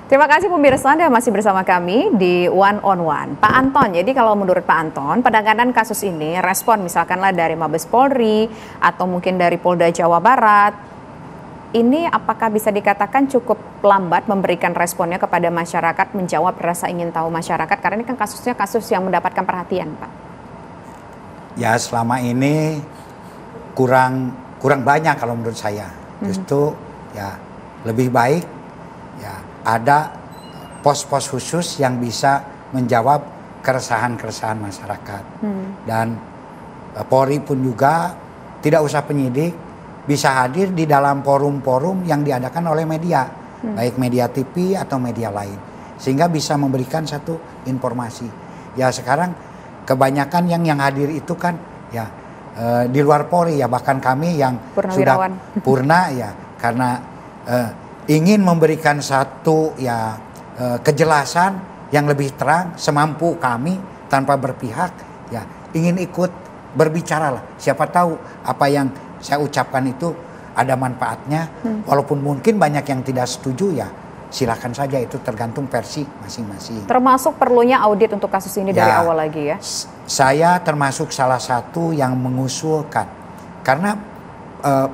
Terima kasih pemirsa, Anda masih bersama kami di One on One. Pak Anton, jadi kalau menurut Pak Anton, penanganan kasus ini, respon misalkanlah dari Mabes Polri atau mungkin dari Polda Jawa Barat, ini apakah bisa dikatakan cukup lambat memberikan responnya kepada masyarakat, menjawab rasa ingin tahu masyarakat, karena ini kan kasusnya kasus yang mendapatkan perhatian, Pak? Ya, selama ini kurang banyak kalau menurut saya. Justru ya lebih baik ya ada pos-pos khusus yang bisa menjawab keresahan-keresahan masyarakat. Dan Polri pun juga tidak usah penyidik, bisa hadir di dalam forum-forum yang diadakan oleh media, baik media TV atau media lain, sehingga bisa memberikan satu informasi. Ya sekarang kebanyakan yang hadir itu kan ya di luar Polri ya, bahkan kami yang sudah purna ya, karena ingin memberikan satu ya kejelasan yang lebih terang semampu kami tanpa berpihak, ya ingin ikut berbicara lah. Siapa tahu apa yang saya ucapkan itu ada manfaatnya, walaupun mungkin banyak yang tidak setuju, ya silakan saja, itu tergantung versi masing-masing. Termasuk perlunya audit untuk kasus ini dari awal lagi ya? Saya termasuk salah satu yang mengusulkan, karena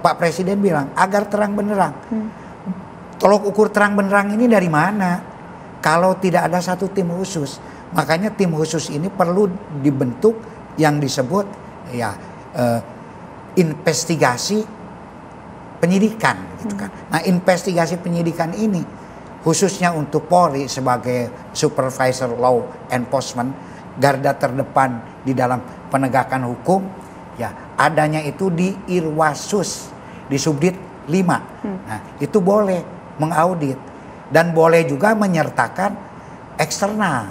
Pak Presiden bilang agar terang benderang. Tolok ukur terang benderang ini dari mana? Kalau tidak ada satu tim khusus, makanya tim khusus ini perlu dibentuk yang disebut ya investigasi penyidikan, gitu kan. Nah, investigasi penyidikan ini khususnya untuk Polri sebagai supervisor law enforcement, garda terdepan di dalam penegakan hukum, ya adanya itu di Irwasus, di Subdit 5. Nah, itu boleh mengaudit dan boleh juga menyertakan eksternal,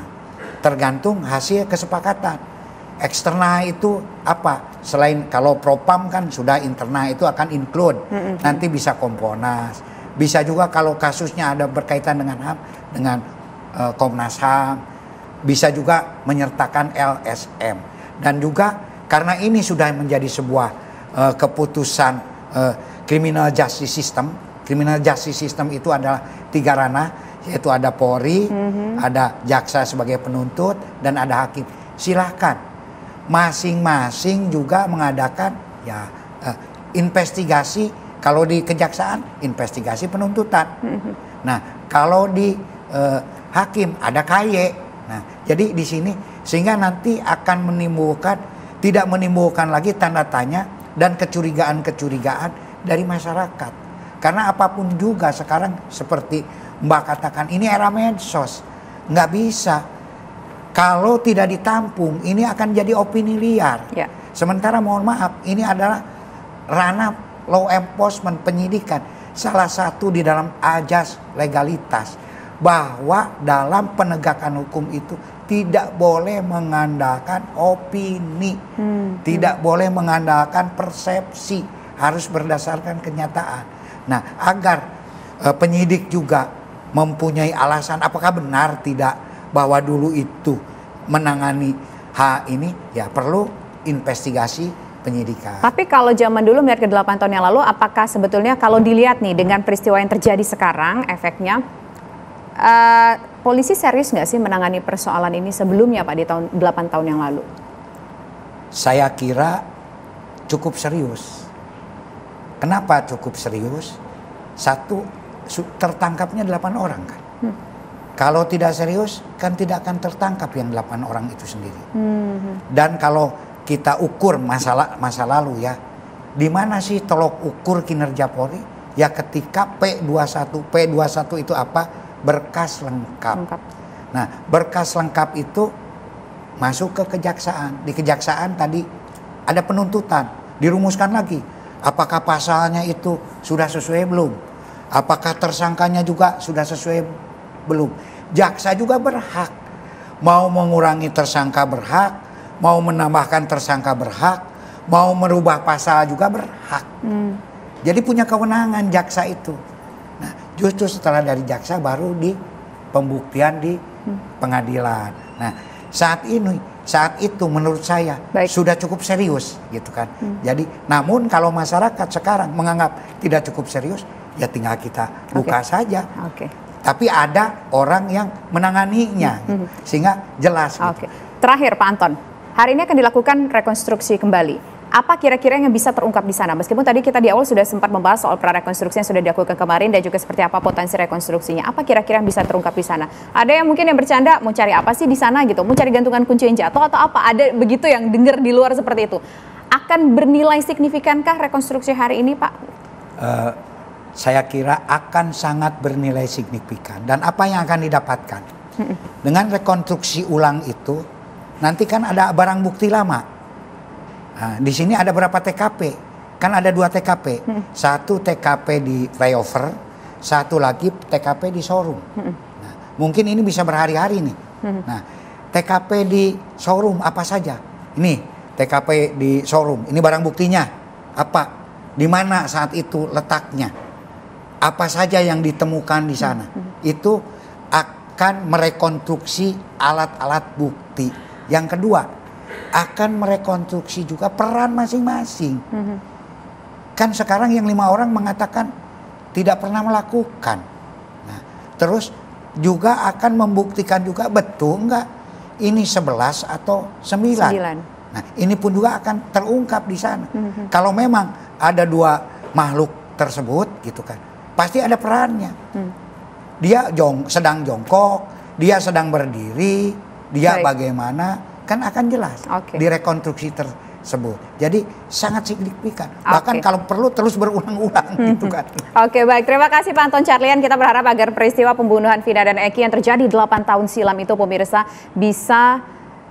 tergantung hasil kesepakatan. Eksternal itu apa? Selain kalau propam kan sudah, internal itu akan include. Nanti bisa Komponas, bisa juga kalau kasusnya ada berkaitan dengan HAM, dengan Komnas HAM, bisa juga menyertakan LSM. Dan juga karena ini sudah menjadi sebuah keputusan criminal justice system. Criminal justice system itu adalah 3 ranah, yaitu ada Polri, ada jaksa sebagai penuntut, dan ada hakim. Silahkan masing-masing juga mengadakan ya investigasi. Kalau di kejaksaan investigasi penuntutan. Nah, kalau di hakim ada KY. Nah, jadi di sini sehingga nanti akan tidak menimbulkan lagi tanda tanya dan kecurigaan-kecurigaan dari masyarakat. Karena apapun juga sekarang seperti Mbak katakan, ini era medsos, nggak bisa. Kalau tidak ditampung, ini akan jadi opini liar. Sementara mohon maaf, ini adalah ranah law enforcement, penyidikan, salah satu di dalam ajas legalitas, bahwa dalam penegakan hukum itu tidak boleh mengandalkan opini, tidak boleh mengandalkan persepsi, harus berdasarkan kenyataan. Nah, agar penyidik juga mempunyai alasan apakah benar tidak bahwa dulu itu menangani hal ini, ya perlu investigasi penyidikan. Tapi kalau zaman dulu melihat ke 8 tahun yang lalu, apakah sebetulnya kalau dilihat nih dengan peristiwa yang terjadi sekarang, efeknya polisi serius nggak sih menangani persoalan ini sebelumnya, Pak, di 8 tahun yang lalu? Saya kira cukup serius. Kenapa cukup serius? Satu, tertangkapnya 8 orang kan. Kalau tidak serius kan tidak akan tertangkap yang 8 orang itu sendiri. Dan kalau kita ukur masa lalu ya, di mana sih tolok ukur kinerja Polri? Ya ketika P21. P21 itu apa? Berkas lengkap. Nah, berkas lengkap itu masuk ke kejaksaan. Di kejaksaan tadi ada penuntutan, dirumuskan lagi. Apakah pasalnya itu sudah sesuai belum? Apakah tersangkanya juga sudah sesuai belum? Jaksa juga berhak. Mau mengurangi tersangka berhak, mau menambahkan tersangka berhak, mau merubah pasal juga berhak. Jadi punya kewenangan jaksa itu. Nah, justru setelah dari jaksa baru di pembuktian di pengadilan. Nah, saat itu menurut saya sudah cukup serius, gitu kan. Jadi, namun kalau masyarakat sekarang menganggap tidak cukup serius, ya tinggal kita buka saja. tapi ada orang yang menanganinya, sehingga jelas. Oke. Terakhir Pak Anton, hari ini akan dilakukan rekonstruksi kembali. Apa kira-kira yang bisa terungkap di sana? Meskipun tadi kita di awal sudah sempat membahas soal prarekonstruksi yang sudah dilakukan kemarin dan juga seperti apa potensi rekonstruksinya. Apa kira-kira yang bisa terungkap di sana? Ada yang mungkin yang bercanda mau cari apa sih di sana gitu? Mau cari gantungan kunci yang jatuh atau apa? Ada begitu yang dengar di luar seperti itu. Akan bernilai signifikankah rekonstruksi hari ini, Pak? Saya kira akan sangat bernilai signifikan. Dan apa yang akan didapatkan? Dengan rekonstruksi ulang itu, nanti kan ada barang bukti lama. Nah, di sini ada berapa TKP? Kan ada 2 TKP. Satu TKP di flyover, satu lagi TKP di showroom. Nah, mungkin ini bisa berhari-hari nih. Nah, TKP di showroom apa saja? Ini TKP di showroom. Ini barang buktinya apa? Di mana saat itu letaknya? Apa saja yang ditemukan di sana? Itu akan merekonstruksi alat-alat bukti. Yang kedua, akan merekonstruksi juga peran masing-masing. Kan sekarang yang 5 orang mengatakan tidak pernah melakukan. Nah, terus juga akan membuktikan juga betul enggak ini 11 atau 9. Nah, ini pun juga akan terungkap di sana. Kalau memang ada 2 makhluk tersebut gitu kan, pasti ada perannya. Dia sedang jongkok, dia sedang berdiri, dia bagaimana, kan akan jelas di rekonstruksi tersebut. Jadi sangat signifikan. Bahkan kalau perlu terus berulang-ulang gitu kan. Oke, baik. Terima kasih Pak Anton Carlyan. Kita berharap agar peristiwa pembunuhan Vina dan Eki yang terjadi 8 tahun silam itu pemirsa bisa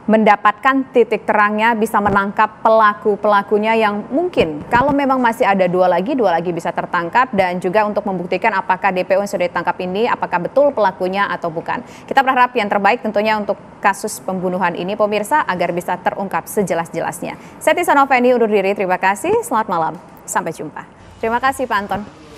mendapatkan titik terangnya, bisa menangkap pelaku-pelakunya yang mungkin kalau memang masih ada dua lagi bisa tertangkap, dan juga untuk membuktikan apakah DPO yang sudah ditangkap ini apakah betul pelakunya atau bukan. Kita berharap yang terbaik tentunya untuk kasus pembunuhan ini pemirsa agar bisa terungkap sejelas-jelasnya. Saya Tisa Noveni undur diri, terima kasih, selamat malam, sampai jumpa. Terima kasih Pak Anton.